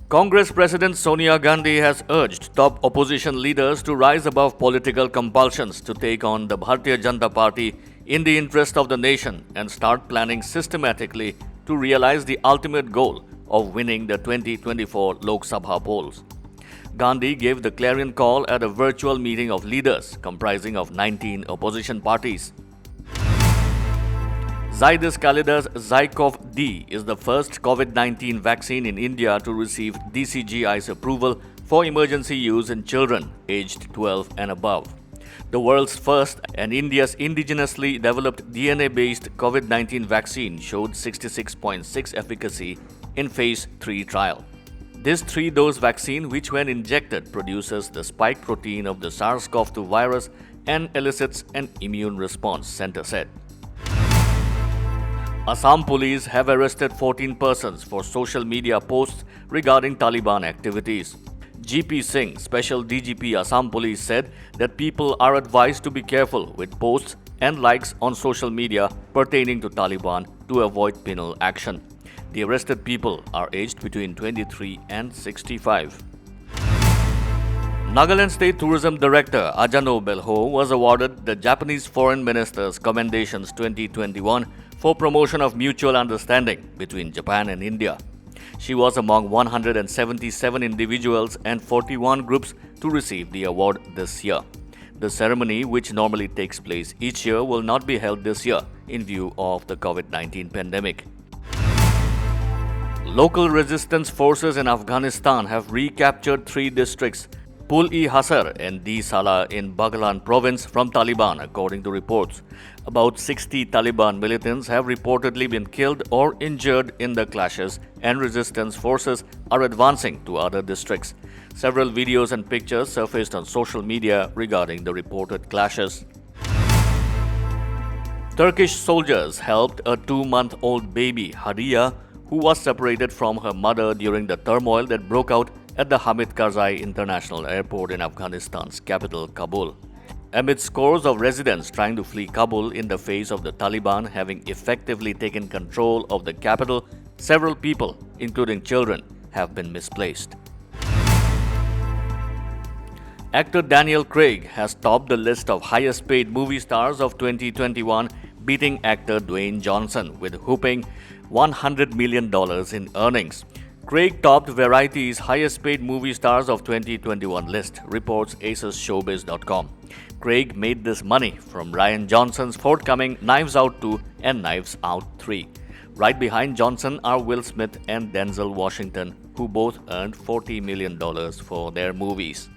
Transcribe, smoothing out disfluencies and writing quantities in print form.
Congress President Sonia Gandhi has urged top opposition leaders to rise above political compulsions to take on the Bharatiya Janata Party in the interest of the nation and start planning systematically to realize the ultimate goal of winning the 2024 Lok Sabha polls. Gandhi gave the clarion call at a virtual meeting of leaders comprising of 19 opposition parties. Zydus Calidas Zycov-D is the first COVID-19 vaccine in India to receive DCGI's approval for emergency use in children aged 12 and above. The world's first and India's indigenously developed DNA-based COVID-19 vaccine showed 66.6 efficacy in Phase 3 trial. This 3-dose vaccine, which when injected produces the spike protein of the SARS-CoV-2 virus and elicits an immune response, Centre said. Assam police have arrested 14 persons for social media posts regarding Taliban activities. GP Singh, Special DGP Assam Police, said that people are advised to be careful with posts and likes on social media pertaining to Taliban to avoid penal action. The arrested people are aged between 23 and 65. Nagaland State Tourism Director Ajano Belho was awarded the Japanese Foreign Minister's Commendations 2021 for promotion of mutual understanding between Japan and India. She was among 177 individuals and 41 groups to receive the award this year. The ceremony, which normally takes place each year, will not be held this year in view of the COVID-19 pandemic. Local resistance forces in Afghanistan have recaptured 3 districts, Pul-e-Hasar and D-Sala in Baghlan province, from Taliban, according to reports. About 60 Taliban militants have reportedly been killed or injured in the clashes, and resistance forces are advancing to other districts. Several videos and pictures surfaced on social media regarding the reported clashes. Turkish soldiers helped a 2-month-old baby, Hadiya, who was separated from her mother during the turmoil that broke out at the Hamid Karzai International Airport in Afghanistan's capital, Kabul. Amid scores of residents trying to flee Kabul in the face of the Taliban having effectively taken control of the capital, several people, including children, have been misplaced. Actor Daniel Craig has topped the list of highest-paid movie stars of 2021, beating actor Dwayne Johnson with a whopping $100 million in earnings. Craig topped Variety's highest-paid movie stars of 2021 list, reports AcesShowbiz.com. Craig made this money from Rian Johnson's forthcoming Knives Out 2 and Knives Out 3. Right behind Johnson are Will Smith and Denzel Washington, who both earned $40 million for their movies.